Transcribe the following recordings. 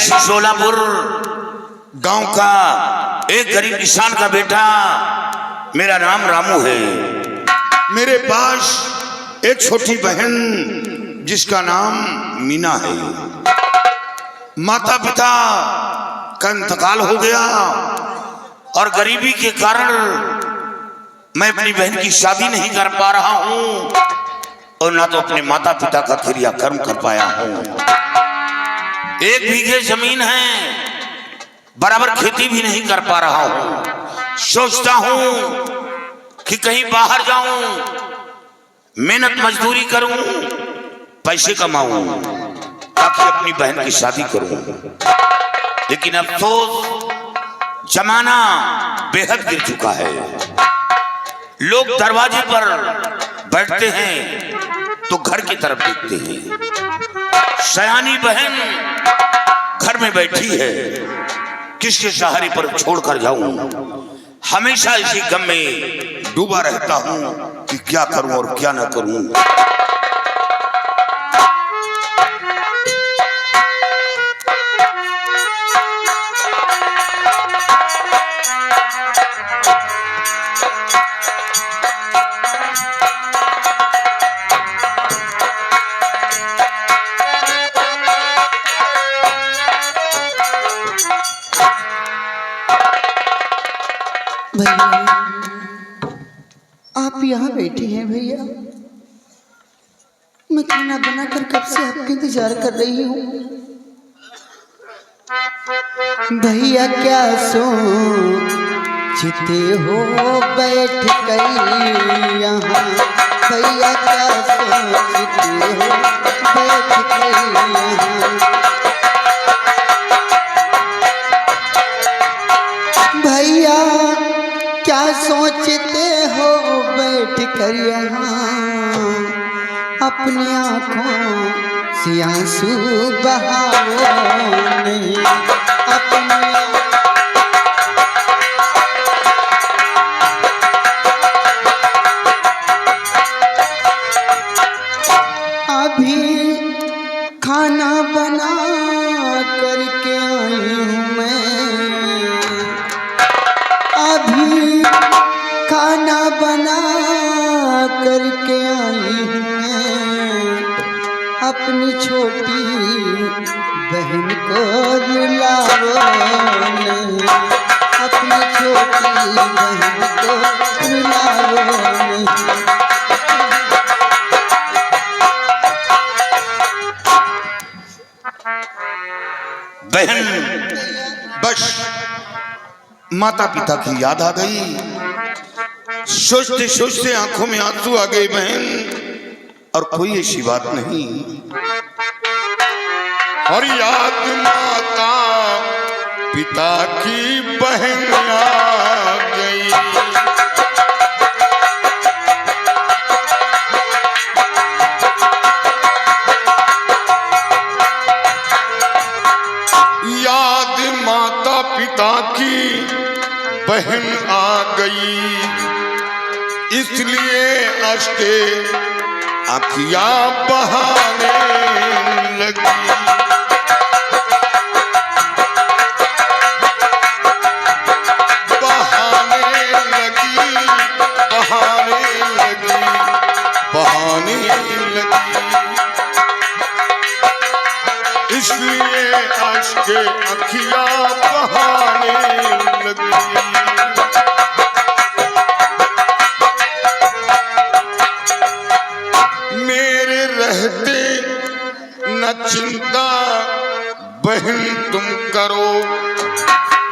सोलापुर गांव का एक गरीब किसान का बेटा, मेरा नाम रामू है। मेरे पास एक छोटी बहन जिसका नाम मीना है। माता पिता का इंतकाल हो गया और गरीबी के कारण मैं अपनी बहन की शादी नहीं कर पा रहा हूं और ना तो अपने माता पिता का क्रियाकर्म कर पाया हूं। 1 बीघे जमीन है, बराबर खेती भी नहीं कर पा रहा हूं। सोचता हूं कि कहीं बाहर जाऊं, मेहनत मजदूरी करूं, पैसे कमाऊं ताकि अपनी बहन की शादी करूं। लेकिन अफसोस जमाना बेहद गिर चुका है। लोग दरवाजे पर बैठते हैं तो घर की तरफ देखते हैं। सयानी बहन घर में बैठी है, किसके सहारे पर छोड़कर जाऊं। हमेशा इसी गम में डूबा रहता हूं कि क्या करूं और क्या ना करूं। आप यहाँ बैठे हैं भैया, मैं खाना बनाकर कब से आपका इंतजार कर रही हूँ। भैया क्या सोचते हो बैठ कर यहाँ, भैया क्या सोचते हो बैठ कर यहाँ। भैया क्या सोचते हो बैठ कर यहाँ, अपनी आँखों से आंसू बहाओ नहीं। अभी खाना बना करके आई हूँ मैं, अभी खाना बना करके आई हूँ मैं। अपनी छोटी बहन को रुलाओ नहीं, अपनी छोटी बहन को रुलाओ नहीं। बहन बस माता पिता की याद आ गई। सोचते सोचते आंखों में आंसू आ गए बहन, और कोई ऐसी बात नहीं। और याद माता पिता की बहन आ गई। याद माता पिता की बहन आ गई, इसलिए अश्के आँखियाँ बहाने लगी। बहाने लगी, बहाने लगी, बहाने लगी। इसलिए अश्के आँखियाँ बहाने लगी। चिंता बहन तुम करो,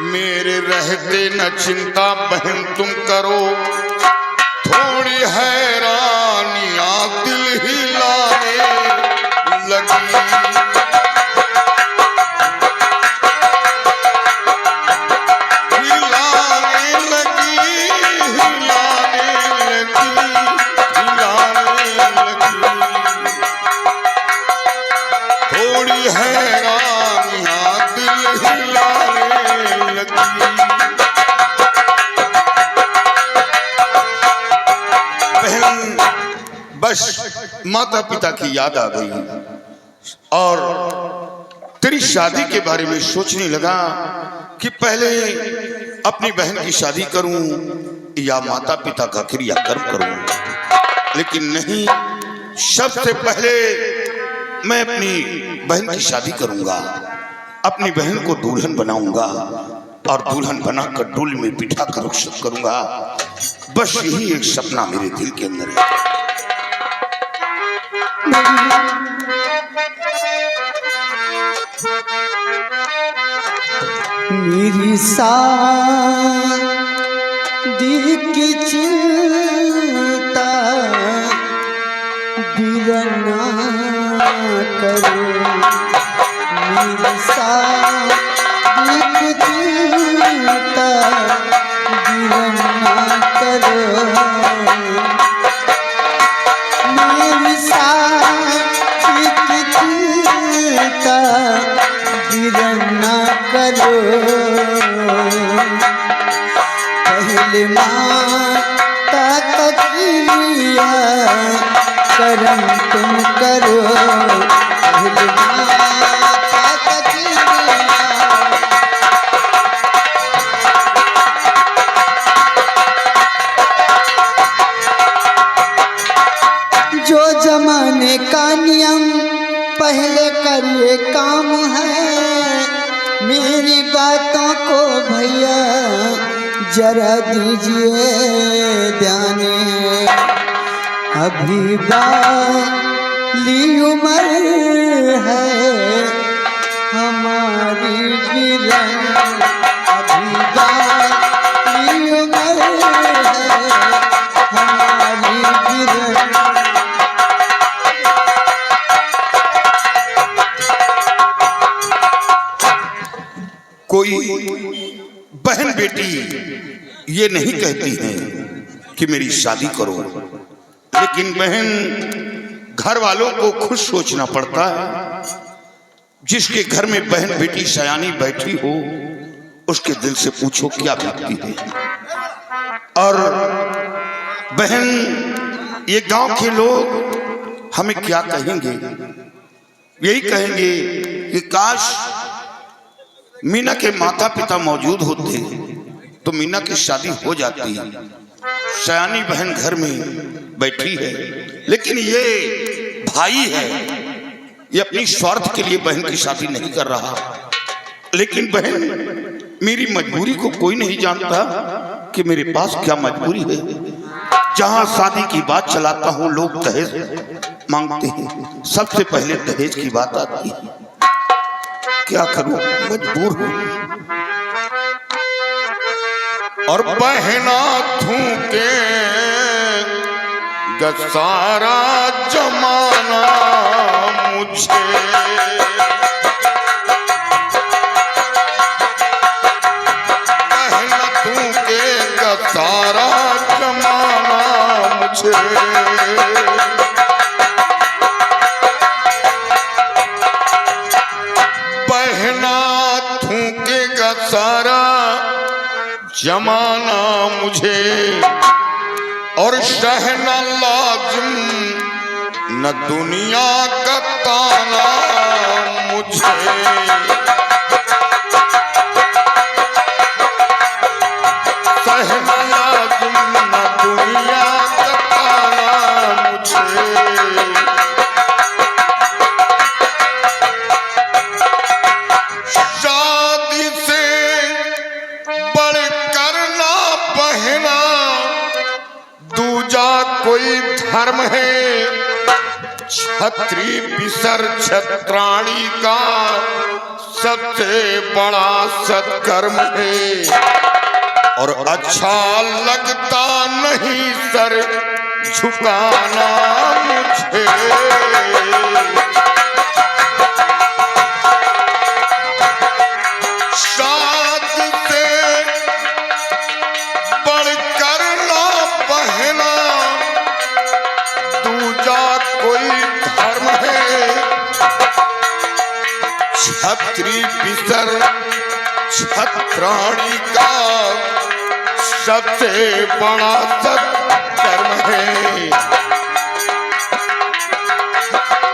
मेरे रहते न चिंता बहन तुम करो। थोड़ी हैरानियां दिल हिलाने लगी। बस माता पिता की याद आ गई और तेरी शादी के बारे में सोचने लगा कि पहले अपनी बहन की शादी करूं या माता पिता का क्रियाकर्म करूं, लेकिन नहीं, सबसे पहले मैं अपनी बहन की शादी करूंगा, अपनी बहन को दुल्हन बनाऊंगा और दुल्हन बनाकर डोली में बिठा कर रुखसत करूंगा। बस यही एक सपना मेरे दिल के अंदर है। मेरी शादी की चिंता बिरना करो, मेरी शादी की चिंता बिरना करो, मेरी शादी की चिंता बिरना करो। पहले माता का क्रिया कर्म तुम करो, पहले माता का क्रिया। जो जमाने का नियम पहले करिए काम है, मेरी बातों को भैया जरा दीजिए ध्यान। अभी बाली उम्र है हमारी बिरन, अभी बाली उम्र है हमारी बिरन। कोई बहन बेटी ये नहीं कहती है कि मेरी शादी करो, लेकिन बहन घर वालों को खुद सोचना पड़ता है। जिसके घर में बहन बेटी सयानी बैठी हो उसके दिल से पूछो क्या बीतती है। और बहन, ये गांव के लोग हमें क्या कहेंगे? यही कहेंगे कि काश मीना के माता पिता मौजूद होते तो मीना की शादी हो जाती। सयानी बहन घर में बैठी है, लेकिन ये भाई है, ये अपनी स्वार्थ के लिए बहन की शादी नहीं कर रहा। लेकिन बहन, मेरी मजबूरी को कोई नहीं जानता कि मेरे पास क्या मजबूरी है। जहां शादी की बात चलाता हूं लोग दहेज मांगते हैं, सबसे पहले दहेज की बात आती है। क्या करूं, मजबूर हूं। और बहना थूके सारा जमाना मुझे, बहना थूके सारा जमाना मुझे। बहना थूकेगा सारा जमाना मुझे, और सहना लाजिम न दुनिया का ताना मुझे। सहना लाजिम न दुनिया का ताना मुझे। शादी से बढ़कर ना बहना दूजा कोई धर्म है। छत्री पिसर छत्राणी का सबसे बड़ा सत्कर्म है। और अच्छा लगता नहीं सर झुकाना मुझे। शादी से बढ़कर ना बहना दूजा कोई धर्म है। छत्री पिसर छत्राणी का सबसे बड़ा सत्कर्म है।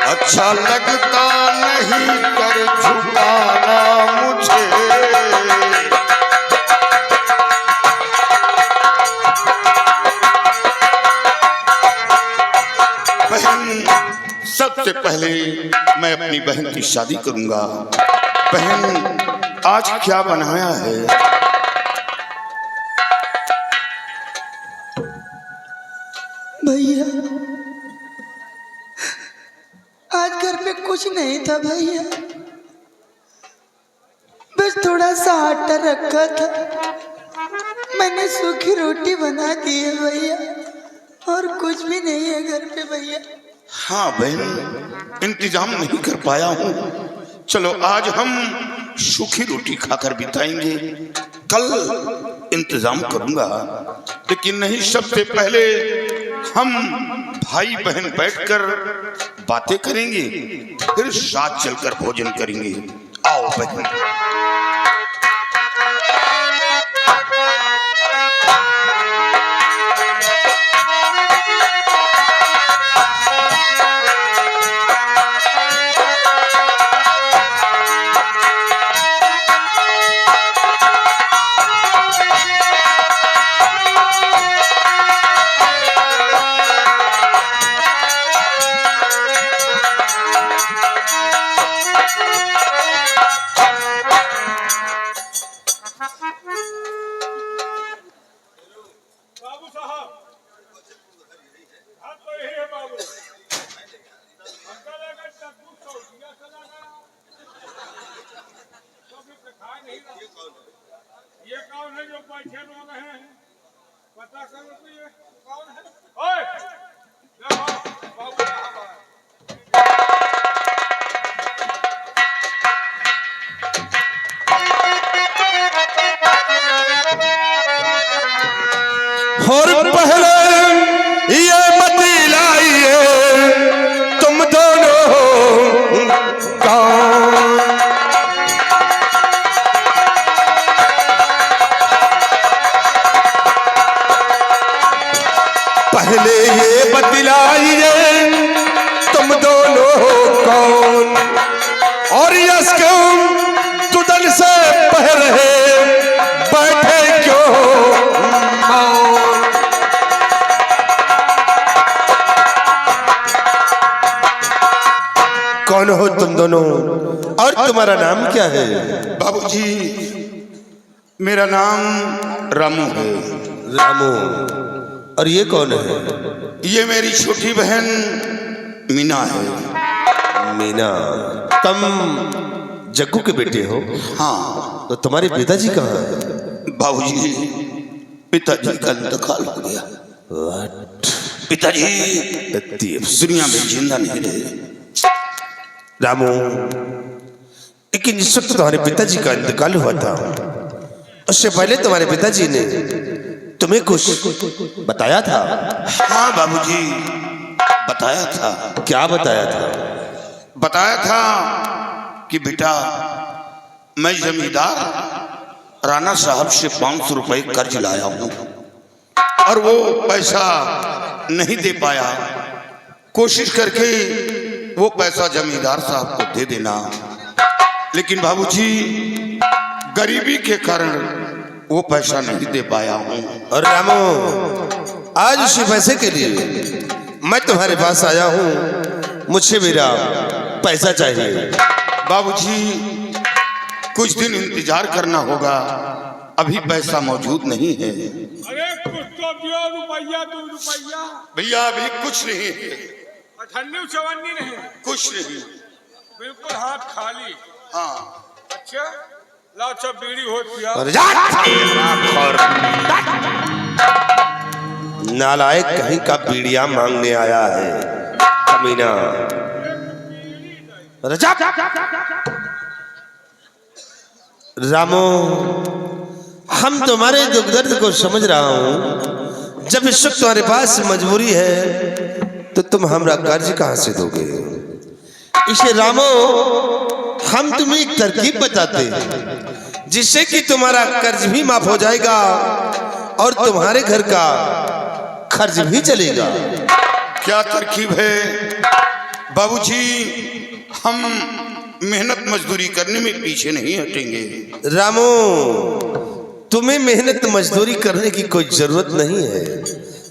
अच्छा लगता नहीं कर झुका मैं अपनी बहन की शादी करूंगा। बहन, आज क्या बनाया है? भैया, आज घर पे कुछ नहीं था भैया, बस थोड़ा सा आटा रखा था, मैंने सूखी रोटी बना दी है भैया, और कुछ भी नहीं है घर पे भैया। हाँ बहन, इंतजाम नहीं कर पाया हूँ। चलो आज हम सूखी रोटी खाकर बिताएंगे, कल इंतजाम करूंगा। लेकिन नहीं, सबसे पहले हम भाई बहन बैठकर बातें करेंगे, फिर साथ चलकर भोजन करेंगे। आओ बहन। ये कौन है जो बैठे लोग हैं? पता करो तो ये कौन है? ओए, देखो बाबू साहब आए। और पहले ये बतलाइए तुम दोनों कौन? पहले ये बतलाइए तुम दोनों कौन? और यसकम तुदन से पहले बैठे क्यों मौन? कौन हो तुम दोनों और तुम्हारा नाम क्या है? बाबूजी, मेरा नाम रामू है। रामू। और ये कौन है? ये मेरी छोटी बहन मीना है। मीना। तुम जग्गू के बेटे हो? हाँ। तो तुम्हारे पिताजी कहाँ हैं? बाबूजी, पिताजी का इंतकाल हो गया। What? पिताजी दुनिया में जिंदा नहीं रहे। रामू, लेकिन इस वक्त तुम्हारे पिताजी का इंतकाल हुआ था, उससे पहले तुम्हारे पिताजी ने तुम्हें कुछ बताया था? हाँ बाबूजी, बताया था। क्या बताया था? बताया था कि बेटा, मैं जमींदार राणा साहब से 500 रुपए कर्ज लाया हूँ और वो पैसा नहीं दे पाया। कोशिश करके वो पैसा जमींदार साहब को दे देना। लेकिन बाबूजी, गरीबी के कारण वो पैसा नहीं दे पाया हूँ। और रामू, आज उसी पैसे के लिए मैं तुम्हारे पास आया हूँ। मुझे मेरा पैसा चाहिए। बाबूजी, कुछ दिन इंतजार करना होगा, अभी पैसा मौजूद नहीं है। अरे कुछ तो दियो, रुपया 2 रुपया। भैया अभी कुछ नहीं है। अठन्नी चवन्नी नहीं, कुछ नहीं। बिल्कुल हाथ खाली। हाँ। अच्छा, लाओ सब बीड़ी हो पिया। और नालायक कहीं का बीड़िया मांगने आया है कमीना। रामू, हम तुम्हारे दुख दर्द को समझ रहा हूं। जब इस वक्त तुम्हारे पास मजबूरी है तो तुम हमरा कर्ज कहां से दोगे? इसे रामू, हम तुम्हें एक तरकीब बताते हैं जिससे कि तुम्हारा कर्ज भी माफ हो जाएगा और तुम्हारे घर का खर्च भी चलेगा। क्या तरकीब है बाबूजी? हम मेहनत मजदूरी करने में पीछे नहीं हटेंगे। रामू, तुम्हें मेहनत मजदूरी करने की कोई जरूरत नहीं है,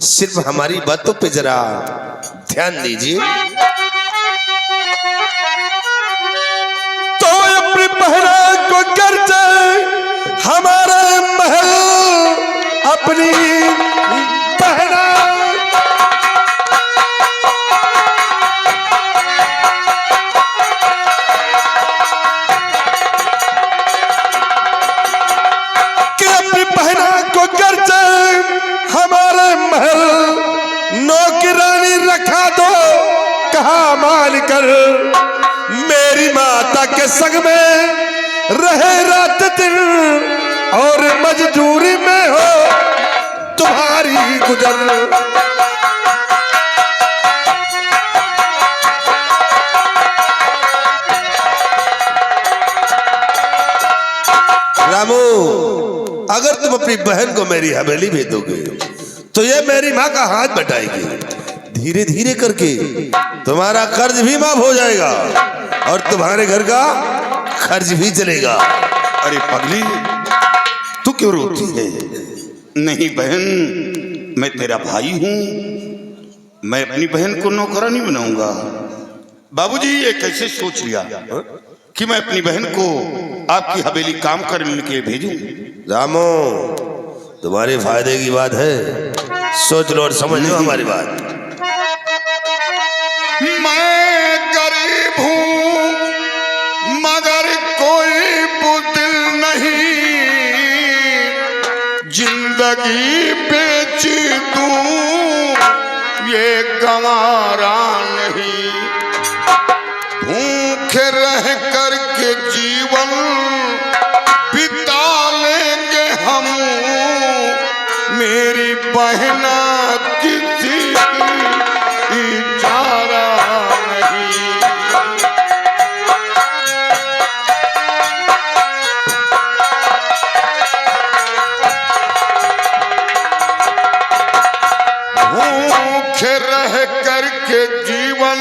सिर्फ हमारी बातों पे जरा ध्यान दीजिए। हमारे महल अपनी बहना कि अपनी बहना को गर्जे हमारे महल नौकरानी रखा दो कहा मान कर मेरी माता के संग में रहे रात दिन और मजदूरी में हो तुम्हारी गुजर। रामू अगर तुम अपनी बहन को मेरी हवेली भेज दोगे तो ये मेरी माँ का हाथ बटाएगी। धीरे धीरे करके तुम्हारा कर्ज भी माफ हो जाएगा और तुम्हारे घर का खर्च भी चलेगा। अरे पगली तू क्यों रोती है? नहीं बहन, मैं तेरा भाई हूं, मैं अपनी बहन को नौकरानी बनाऊंगा। बाबूजी ये कैसे सोच लिया कि मैं अपनी बहन को आपकी हवेली काम करने के लिए भेजूं? रामो तुम्हारे फायदे की बात है, सोच लो और समझ लो हमारी बात। मैं गरीब हूं मगर कोई बुदिल नहीं, जिंदगी बेच दूं ये गंवारा नहीं। भूख रह कर के जीवन बिता लेंगे हम, मेरी बहना किसी की इजारा नहीं। भूख रह कर के जीवन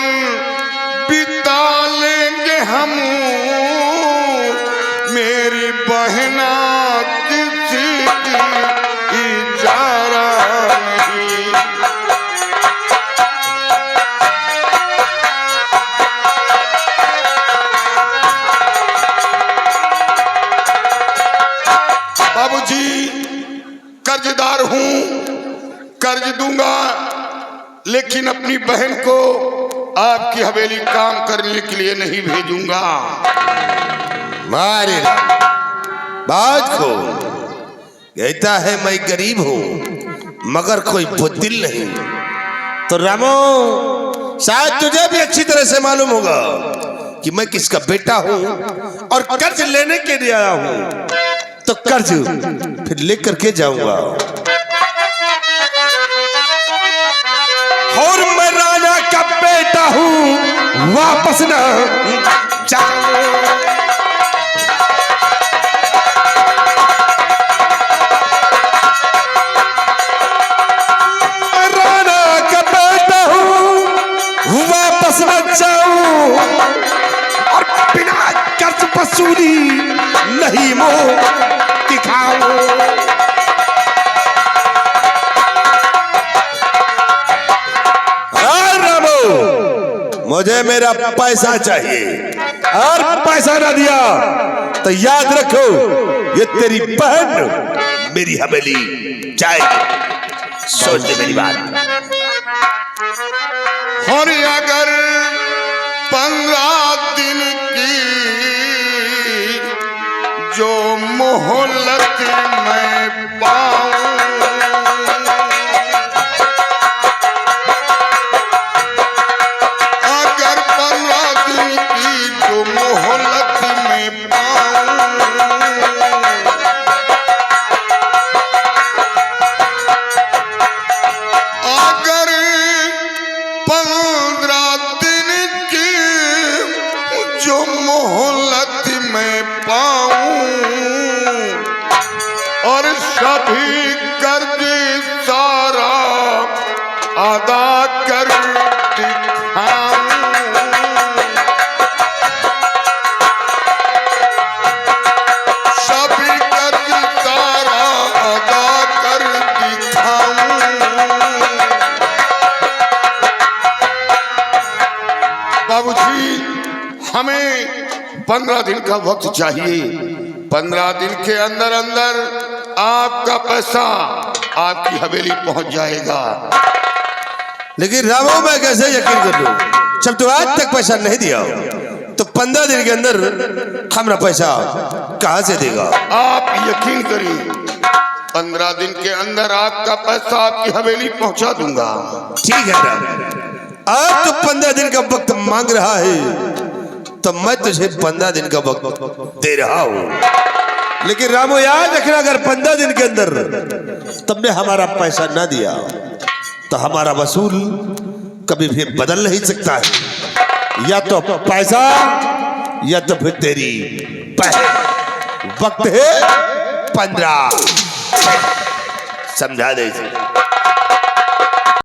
बिता लेंगे हम, मेरी बहना किसी की इजारा नहीं। बाबूजी कर्जदार हूं, कर्ज दूंगा लेकिन अपनी बहन को आपकी हवेली काम करने के लिए नहीं भेजूंगा। मारे बात को कहता है मैं गरीब हूं मगर कोई बुद्धिल नहीं। तो रामो शायद तुझे भी अच्छी तरह से मालूम होगा कि मैं किसका बेटा हूं और कर्ज लेने के लिए आया हूं, तो कर्ज फिर लेकर के जाऊंगा। और मैं राजा का बेटा हूं, वापस ना जाऊं। राजा का बेटा हूं, वापस ना जाऊं और बिना कर्ज वसूली नहीं मुंह दिखाऊं। मुझे मेरा पैसा चाहिए और पैसा ना दिया तो याद रखो ये तेरी बहन मेरी हवेली जाएगी। सोच ले मेरी बात। और अगर 15 दिन की जो मोहलत मैं पाऊं, अगर 15 दिन की जो मोहलत मैं पाऊं, अगर 15 दिन की जो मोहलत मैं पाऊं और सभी कर्ज सारा अदा कर दिखाऊं, सभी कर्ज सारा अदा कर दिखाऊं। बाबूजी हमें 15 दिन का वक्त चाहिए 15 दिन के अंदर अंदर आपका पैसा आपकी हवेली पहुंच जाएगा। लेकिन रामू मैं कैसे यकीन कर लूं जब तू आज तक पैसा नहीं दिया तो 15 दिन के अंदर हमारा पैसा कहां से देगा? आप यकीन करिए 15 दिन के अंदर आपका पैसा आपकी हवेली पहुंचा दूंगा। ठीक है राम, आज तो 15 दिन का वक्त मांग रहा है तो मैं तुझे 15 दिन का वक्त दे रहा हूं। लेकिन रामू याद रखना अगर 15 दिन के अंदर तुमने हमारा पैसा ना दिया तो हमारा वसूल कभी भी बदल नहीं सकता है। या तो पैसा या तो फिर तेरी वक्त है 15। समझा दे।